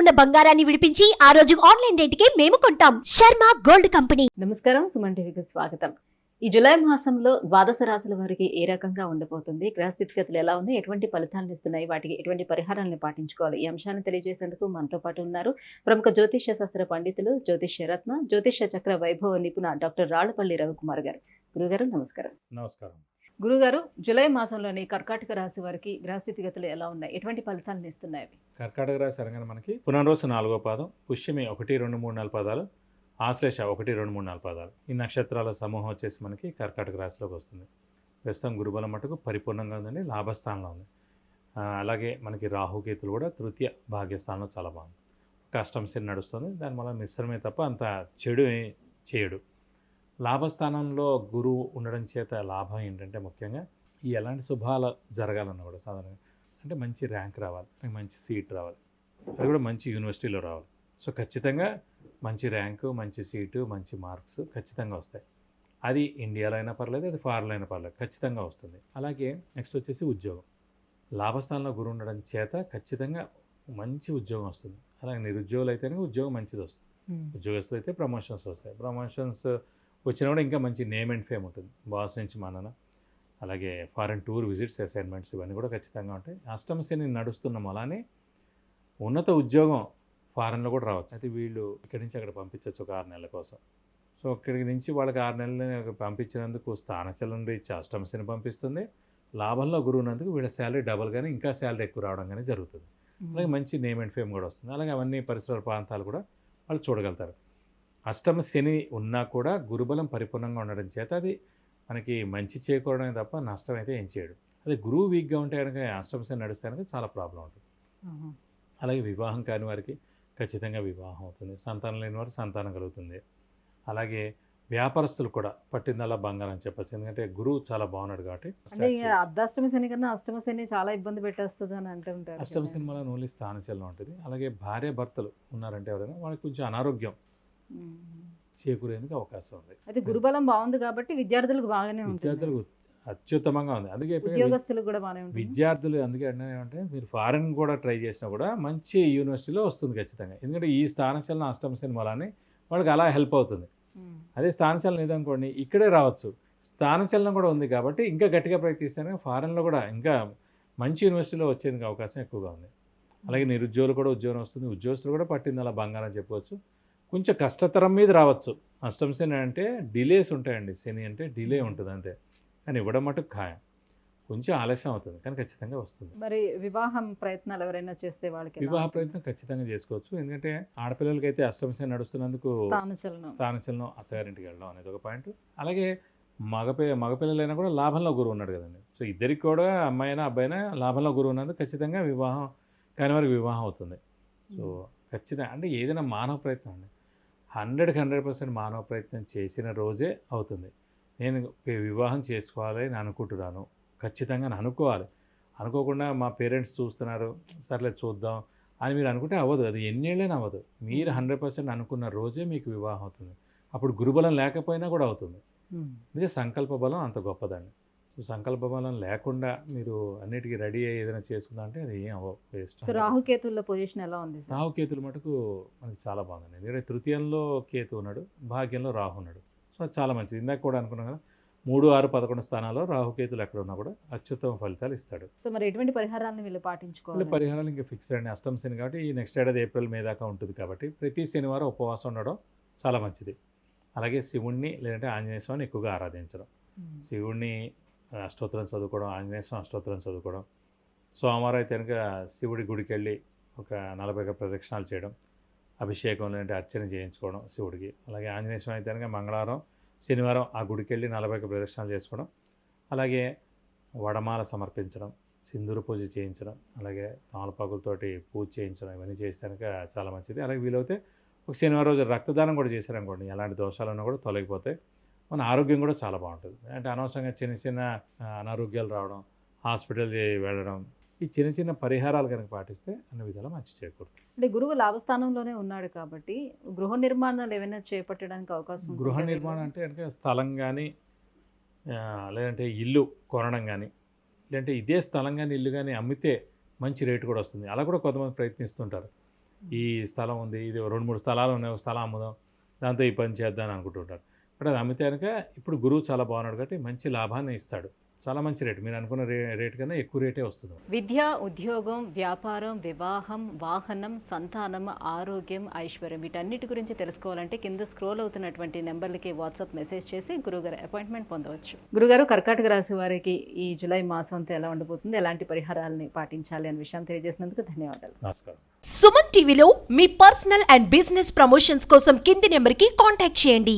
ఉన్న బంగారాన్ని విడిపించి ఆ రోజు ఆన్లైన్ రేటుకే మేము కొంటాం. Sharma gold company. నమస్కారం, సుమన్ టీవీకి స్వాగతం. ఈ జూలై మాసంలో ద్వాదశ రాశుల వారికి ఏ రకంగా ఉండబోతుంది, గ్రహ స్థితిగతులు ఎలా ఉన్నాయి, ఎటువంటి ఫలితాలను ఇస్తున్నాయి, వాటికి ఎటువంటి పరిహారాలను పాటించుకోవాలి, ఈ అంశాన్ని తెలియజేసేందుకు మనతో పాటు ఉన్నారు ప్రముఖ జ్యోతిష్య శాస్త్ర పండితులు, జ్యోతిష్య రత్న, జ్యోతిష్య చక్ర వైభవ నిపుణ డాక్టర్ రాళ్లపల్లి రవికుమార్ గారు. గురుగారు నమస్కారం. నమస్కారం. గురుగారు, జూలై మాసంలోని కర్కాటక రాశి వారికి గ్రహ స్థితిగతులు ఎలా ఉన్నాయి, ఎటువంటి ఫలితాలను ఇస్తున్నాయి? కర్కాటక రాశి అనగానే మనకి పునర్వసు 4వ పాదం, పుష్యమి 1, 2, 3, 4 పాదాలు, ఆశ్లేష 1, 2, 3, 4 పాదాలు. ఈ నక్షత్రాల సమూహం వచ్చేసి మనకి కర్కాటక రాశిలోకి వస్తుంది. ప్రస్తుతం గురుబలం మటుకు పరిపూర్ణంగా ఉందండి, లాభస్థానంలో ఉంది. అలాగే మనకి రాహుకేతులు కూడా తృతీయ భాగ్యస్థానంలో చాలా బాగుంది. కష్టం శని నడుస్తుంది, దానివల్ల మిశ్రమే తప్ప అంత చెడు చేయడు. లాభస్థానంలో గురువు ఉండడం చేత లాభం ఏంటంటే ముఖ్యంగా ఈ ఎలాంటి శుభాలు జరగాలన్నా కూడా సాధారణంగా అంటే మంచి ర్యాంక్ రావాలి, మంచి సీట్ రావాలి, అది కూడా మంచి యూనివర్సిటీలో రావాలి. సో ఖచ్చితంగా మంచి ర్యాంకు, మంచి సీటు, మంచి మార్క్స్ ఖచ్చితంగా వస్తాయి. అది ఇండియాలో అయినా పర్లేదు, అది ఫారెన్లో అయినా పర్లేదు, ఖచ్చితంగా వస్తుంది. అలాగే నెక్స్ట్ వచ్చేసి ఉద్యోగం. లాభస్థానంలో గురువు ఉండడం చేత ఖచ్చితంగా మంచి ఉద్యోగం వస్తుంది. అలాగే నిరుద్యోగులు అయితేనే ఉద్యోగం మంచిది వస్తుంది. ఉద్యోగస్తులు అయితే ప్రమోషన్స్ వస్తాయి. ప్రమోషన్స్ వచ్చినా కూడా ఇంకా మంచి నేమ్ అండ్ ఫేమ్ ఉంటుంది, బాస్ నుంచి మనన. అలాగే ఫారెన్ టూర్ విజిట్స్, అసైన్మెంట్స్ ఇవన్నీ కూడా ఖచ్చితంగా ఉంటాయి. అష్టమ శని నడుస్తున్నాం, అలానే ఉన్నత ఉద్యోగం ఫారెన్లో కూడా రావచ్చు. అయితే వీళ్ళు ఇక్కడి నుంచి అక్కడ పంపించవచ్చు ఒక 6 నెలల కోసం. సో ఇక్కడి నుంచి వాళ్ళకి 6 నెలలు పంపించినందుకు స్థానచలనం రీత్యా అష్టమ శని పంపిస్తుంది. లాభంలో గురువునందుకు వీళ్ళ శాలరీ డబల్ కానీ ఇంకా శాలరీ ఎక్కువ రావడం కానీ జరుగుతుంది. అలాగే మంచి నేమ్ అండ్ ఫేమ్ కూడా వస్తుంది. అలాగే అవన్నీ పరిసర ప్రాంతాలు కూడా వాళ్ళు చూడగలుగుతారు. అష్టమ శని ఉన్నా కూడా గురుబలం పరిపూర్ణంగా ఉండడం చేత అది మనకి మంచి చేకూరడమే తప్ప నష్టం అయితే ఏం చేయడు. అదే గురువు వీక్గా ఉంటే కనుక అష్టమ శని నడిస్తే కనుక చాలా ప్రాబ్లం ఉంటుంది. అలాగే వివాహం కాని వారికి ఖచ్చితంగా వివాహం అవుతుంది. సంతానం లేని వారికి సంతానం కలుగుతుంది. అలాగే వ్యాపారస్తులు కూడా పట్టిందల్లా బంగారం చెప్పచ్చు, ఎందుకంటే గురువు చాలా బాగున్నాడు కాబట్టి. అంటే అర్ధాష్టమ శని కన్నా అష్టమ శని చాలా ఇబ్బంది పెట్టేస్తుంది అని అంటుంటారు. అష్టమ శని వల్ల ఓన్లీ స్థానచలనం ఉంటుంది. అలాగే భార్య భర్తలు ఉన్నారంటే ఎవరైనా వాళ్ళకి కొంచెం అనారోగ్యం చేకూరేందుకు అవకాశం ఉంది. అయితే గురుబలం బాగుంది కాబట్టి విద్యార్థులకు బాగానే ఉంటుంది, విద్యార్థులకు అత్యుత్తమంగా ఉంది. అందుకే ఉద్యోగస్తులకు కూడా బాగానే ఉంటుంది. విద్యార్థులు అందుకే అంటే మీరు ఫారెన్ కూడా ట్రై చేసినా కూడా మంచి యూనివర్సిటీలో వస్తుంది ఖచ్చితంగా. ఎందుకంటే ఈ స్థానచలనం అష్టమ శని వల్లనే వాళ్ళకి అలా హెల్ప్ అవుతుంది. అదే స్థానచలనం లేదనుకోండి ఇక్కడే రావచ్చు. స్థానచలనం కూడా ఉంది కాబట్టి ఇంకా గట్టిగా ప్రయత్నిస్తేనే ఫారెన్లో కూడా ఇంకా మంచి యూనివర్సిటీలో వచ్చేందుకు అవకాశం ఎక్కువగా ఉంది. అలాగే నిరుద్యోగులు కూడా ఉద్యోగం వస్తుంది. ఉద్యోగస్తులు కూడా పట్టింది అలా బంగారం చెప్పుకోవచ్చు. కొంచెం కష్టతరం మీద రావచ్చు. అష్టమ శని అంటే డిలేస్ ఉంటాయండి. శని అంటే డిలే ఉంటుంది అంతే, కానీ ఇవ్వడం మటుకు ఖాయం. కొంచెం ఆలస్యం అవుతుంది కానీ ఖచ్చితంగా వస్తుంది. మరి వివాహం ప్రయత్నాలు ఎవరైనా చేస్తే వాళ్ళకి వివాహ ప్రయత్నం ఖచ్చితంగా చేసుకోవచ్చు. ఎందుకంటే ఆడపిల్లలకి అయితే అష్టమ శని నడుస్తున్నందుకు స్థానచలనం అత్తగారింటికి వెళ్ళడం అనేది ఒక పాయింట్. అలాగే మగపిల్లలైనా కూడా లాభంలో గురువు ఉన్నాడు కదండి. సో ఇద్దరికి కూడా అమ్మాయి అయినా అబ్బాయి అయినా లాభంలో గురువు ఉన్నందుకు ఖచ్చితంగా వివాహం కాని వారికి వివాహం అవుతుంది. సో ఖచ్చితంగా అంటే ఏదైనా మానవ ప్రయత్నం అండి 100% మానవ ప్రయత్నం చేసిన రోజే అవుతుంది. నేను వివాహం చేసుకోవాలి అని అనుకుంటున్నాను, ఖచ్చితంగా అనుకోవాలి. అనుకోకుండా మా పేరెంట్స్ చూస్తున్నారు సర్లే చూద్దాం అని మీరు అనుకుంటే అవ్వదు. అది ఎన్నేళ్ళైనా అవ్వదు. మీరు 100% అనుకున్న రోజే మీకు వివాహం అవుతుంది. అప్పుడు గురుబలం లేకపోయినా కూడా అవుతుంది. అందుకే సంకల్ప బలం అంత గొప్పదండి. సో సంకల్ప బలం లేకుండా మీరు అన్నిటికీ రెడీ అయ్యి ఏదైనా చేసుకుందా అంటే అది ఏం వేస్ట్. సో రాహుకేతుల పొజిషన్ ఎలా ఉంది? రాహుకేతులు మటుకు మనకి చాలా బాగుందండి. ఎందుకంటే తృతీయంలో కేతు ఉన్నాడు, భాగ్యంలో రాహు ఉన్నాడు. సో అది చాలా మంచిది. ఇందాక కూడా అనుకున్నాం కదా 3, 6, 11 స్థానాల్లో రాహుకేతులు ఎక్కడ ఉన్నా కూడా అత్యుత్తమ ఫలితాలు ఇస్తాడు. సో మరి ఎటువంటి పరిహారాలను వీళ్ళు పాటించుకోవాలి? పరిహారాలు ఇంకా ఫిక్స్డ్ అండి. అష్టమ శని కాబట్టి ఈ నెక్స్ట్ ఏడాది ఏప్రిల్ మే దాకా ఉంటుంది కాబట్టి ప్రతి శనివారం ఉపవాసం ఉండడం చాలా మంచిది. అలాగే శివుణ్ణి లేదంటే ఆంజనేయ స్వామిని ఎక్కువగా ఆరాధించడం, శివుణ్ణి అష్టోత్తరం చదువుకోవడం, ఆంజనేయ స్వామి అష్టోత్తరం చదువుకోవడం. సోమవారం అయితే కనుక శివుడి గుడికి వెళ్ళి ఒక 40 ప్రదక్షిణాలు చేయడం, అభిషేకం లేదంటే అర్చన చేయించుకోవడం శివుడికి. అలాగే ఆంజనేయ స్వామి అయితే కనుక మంగళవారం శనివారం ఆ గుడికి వెళ్ళి 40 ప్రదక్షిణాలు చేసుకోవడం. అలాగే వడమాల సమర్పించడం, సింధూర పూజ చేయించడం, అలాగే తమలపాకులతోటి పూజ చేయించడం, ఇవన్నీ చేస్తే కనుక చాలా మంచిది. అలాగే వీలైతే ఒక శనివారం రోజు రక్తదానం కూడా చేశారనుకోండి, ఎలాంటి దోషాలన్నా కూడా తొలగిపోతాయి. మన ఆరోగ్యం కూడా చాలా బాగుంటుంది. అంటే అనవసరంగా చిన్న అనారోగ్యాలు రావడం, హాస్పిటల్ వెళ్ళడం, ఈ చిన్న పరిహారాలు కనుక పాటిస్తే అన్ని విధాలా మంచి చేకూరుతుంది. అంటే గురువు లాభస్థానంలోనే ఉన్నాడు కాబట్టి గృహ నిర్మాణాలు ఏమైనా చేపట్టడానికి అవకాశం? గృహ నిర్మాణం అంటే కనుక స్థలం కానీ లేదంటే ఇల్లు కొనడం కానీ, లేదంటే ఇదే స్థలం కానీ ఇల్లు కానీ అమ్మితే మంచి రేటు కూడా వస్తుంది. అలా కూడా కొంతమంది ప్రయత్నిస్తుంటారు. ఈ స్థలం ఉంది, ఇది 2-3 స్థలాలు ఉన్నాయి, ఒక స్థలం అమ్ముదాం, దాంతో ఈ పని చేద్దాం అని అనుకుంటుంటారు. బట్ అది అమ్మితే కనుక ఇప్పుడు గురువు చాలా బాగున్నాడు కాబట్టి మంచి లాభాన్ని ఇస్తాడు. చాలా మంచి రేటు, మీరు అనుకున్న రేట్ కన్నా ఎక్కువ రేటే వస్తుంది. విద్య, ఉద్యోగం, వ్యాపారం, వివాహం, వాహనం, సంతానం, ఆరోగ్యం, ఐశ్వర్యం వీటన్నిటి గురించి తెలుసుకోవాలంటే కింద స్క్రోల్ అవుతున్నటువంటి నెంబర్లకి వాట్సాప్ మెసేజ్ చేసి గురుగారు అపాయింట్మెంట్ పొందవచ్చు. గురుగారు, కర్కాటక రాశి వారికి ఈ జూలై మాసం అంతా ఎలా ఉండబోతుంది, ఎలాంటి పరిహారాలని పాటించాలి అనే విషయాన్ని తెలియజేసినందుకు ధన్యవాదాలు. నమస్కారం. సుమన్ టీవీలో మీ పర్సనల్ అండ్ బిజినెస్ ప్రమోషన్స్ కోసం కింది నెంబర్కి కాంటాక్ట్ చేయండి.